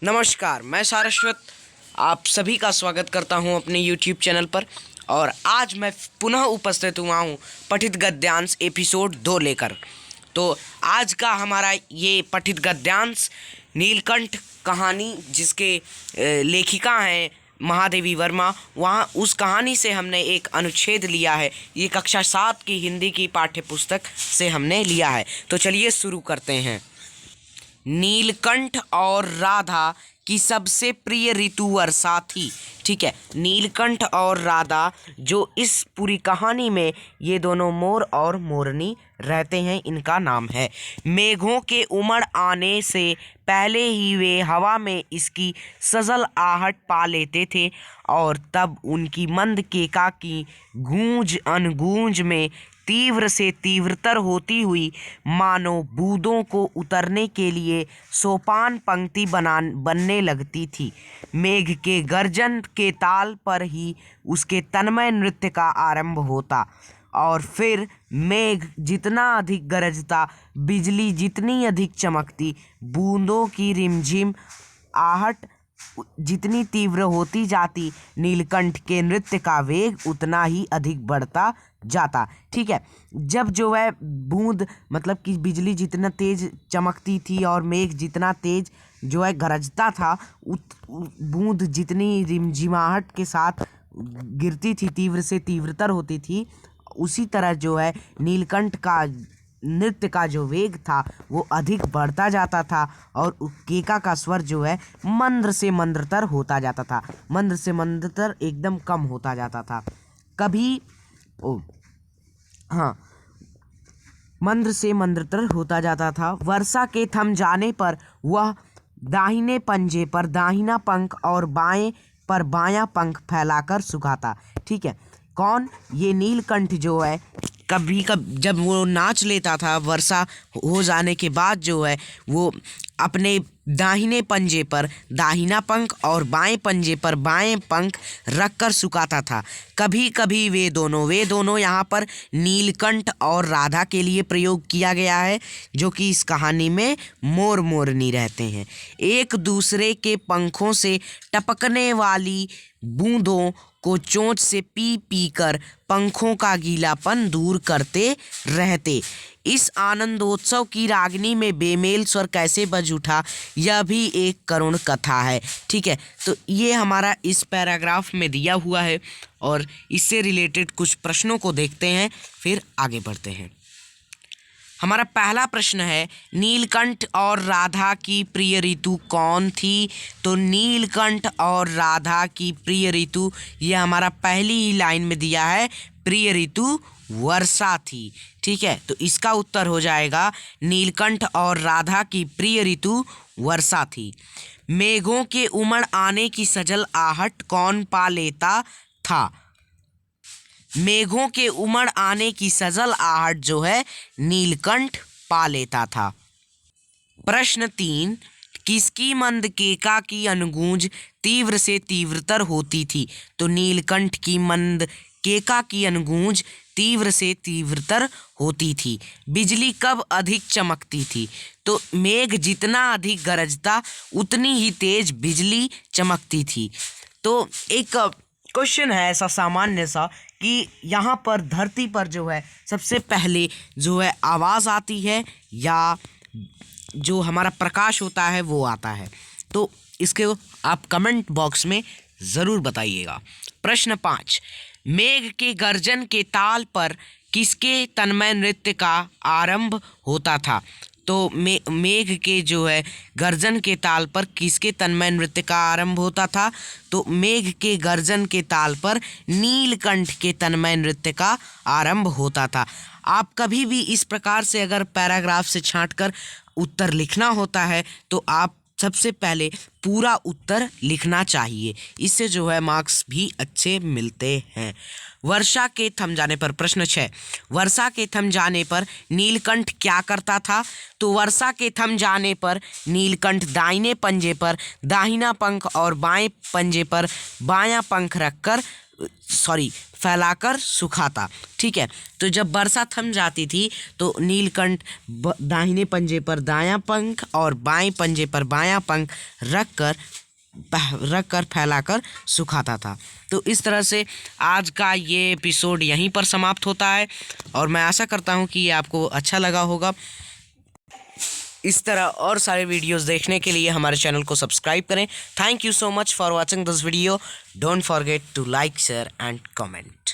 नमस्कार, मैं सारस्वत आप सभी का स्वागत करता हूं अपने YouTube चैनल पर। और आज मैं पुनः उपस्थित हुआ हूं पठित गद्यांश एपिसोड 2 लेकर। तो आज का हमारा ये पठित गद्यांश नीलकंठ कहानी, जिसके लेखिका हैं महादेवी वर्मा, वहाँ उस कहानी से हमने एक अनुच्छेद लिया है। ये कक्षा 7 की हिंदी की पाठ्य पुस्तक से हमने लिया है। तो चलिए शुरू करते हैं। नीलकंठ और राधा की सबसे प्रिय ऋतु वर्षा थी। ठीक है, नीलकंठ और राधा जो इस पूरी कहानी में ये दोनों मोर और मोरनी रहते हैं, इनका नाम है। मेघों के उमड़ आने से पहले ही वे हवा में इसकी सजल आहट पा लेते थे और तब उनकी मंद केका की गूंज अनगूंज में तीव्र से तीव्रतर होती हुई मानो बूंदों को उतरने के लिए सोपान पंक्ति बनने लगती थी। मेघ के गर्जन के ताल पर ही उसके तन्मय नृत्य का आरंभ होता और फिर मेघ जितना अधिक गरजता, बिजली जितनी अधिक चमकती, बूंदों की रिमझिम आहट जितनी तीव्र होती जाती, नीलकंठ के नृत्य का वेग उतना ही अधिक बढ़ता जाता। ठीक है, जब जो है बूंद मतलब कि बिजली जितना तेज चमकती थी और मेघ जितना तेज जो है गरजता था, बूंद जितनी रिमझिमाहट के साथ गिरती थी, तीव्र से तीव्रतर होती थी, उसी तरह जो है नीलकंठ का नृत्य का जो वेग था वो अधिक बढ़ता जाता था और केका का स्वर जो है मंद्र से मंद्रतर होता जाता था, मंद्र से मंद्रतर एकदम कम होता जाता था। कभी मंद्र से मंद्रतर होता जाता था। वर्षा के थम जाने पर वह दाहिने पंजे पर दाहिना पंख और बाएं पर बायां पंख फैलाकर सुखाता। ठीक है, कौन? ये नीलकंठ जो है कभी जब वो नाच लेता था, वर्षा हो जाने के बाद जो है वो अपने दाहिने पंजे पर दाहिना पंख और बाएं पंजे पर बाएं पंख रखकर सुखाता था। कभी कभी वे दोनों यहाँ पर नीलकंठ और राधा के लिए प्रयोग किया गया है, जो कि इस कहानी में मोर मोरनी रहते हैं। एक दूसरे के पंखों से टपकने वाली बूंदों को चोंच से पी पी कर पंखों का गीलापन दूर करते रहते। इस आनंदोत्सव की रागनी में बेमेल स्वर कैसे बज उठा, यह भी एक करुण कथा है। ठीक है, तो ये हमारा इस पैराग्राफ में दिया हुआ है और इससे रिलेटेड कुछ प्रश्नों को देखते हैं, फिर आगे बढ़ते हैं। हमारा पहला प्रश्न है, नीलकंठ और राधा की प्रिय ऋतु कौन थी? तो नीलकंठ और राधा की प्रिय ऋतु, ये हमारा पहली ही लाइन में दिया है, प्रिय ऋतु वर्षा थी। ठीक है, तो इसका उत्तर हो जाएगा नीलकंठ और राधा की प्रिय ऋतु वर्षा थी। मेघों के उमड़ आने की सजल आहट कौन पा लेता था? मेघों के उमड़ आने की सजल आहट जो है नीलकंठ पा लेता था। प्रश्न 3, किसकी मंद केका की अनुगूंज तीव्र से तीव्रतर होती थी? तो नीलकंठ की मंद केका की अनुगूंज तीव्र से तीव्रतर होती थी। बिजली कब अधिक चमकती थी? तो मेघ जितना अधिक गरजता उतनी ही तेज बिजली चमकती थी। तो एक क्वेश्चन है ऐसा सामान्य सा कि यहाँ पर धरती पर जो है सबसे पहले जो है आवाज़ आती है या जो हमारा प्रकाश होता है वो आता है? तो इसके आप कमेंट बॉक्स में ज़रूर बताइएगा। प्रश्न 5, मेघ के गर्जन के ताल पर किसके तन्मय नृत्य का आरंभ होता था? तो मेघ के जो है गर्जन के ताल पर किसके तन्मय नृत्य का आरंभ होता था? तो मेघ के गर्जन के ताल पर नीलकंठ के तन्मय नृत्य का आरंभ होता था। आप कभी भी इस प्रकार से अगर पैराग्राफ से छांटकर उत्तर लिखना होता है तो आप सबसे पहले पूरा उत्तर लिखना चाहिए, इससे जो है मार्क्स भी अच्छे मिलते हैं। वर्षा के थम जाने पर, प्रश्न 6, वर्षा के थम जाने पर नीलकंठ क्या करता था? तो वर्षा के थम जाने पर नीलकंठ दाहिने पंजे पर दाहिना पंख और बाएं पंजे पर बायां पंख रखकर सॉरी फैलाकर सुखाता। ठीक है, तो जब वर्षा थम जाती थी तो नीलकंठ दाहिने पंजे पर दायां पंख और बाएं पंजे पर बायां पंख रखकर फैलाकर सुखाता था। तो इस तरह से आज का ये एपिसोड यहीं पर समाप्त होता है और मैं आशा करता हूँ कि ये आपको अच्छा लगा होगा। इस तरह और सारे वीडियोस देखने के लिए हमारे चैनल को सब्सक्राइब करें। Thank you so much for watching this video. Don't forget to like, share and comment.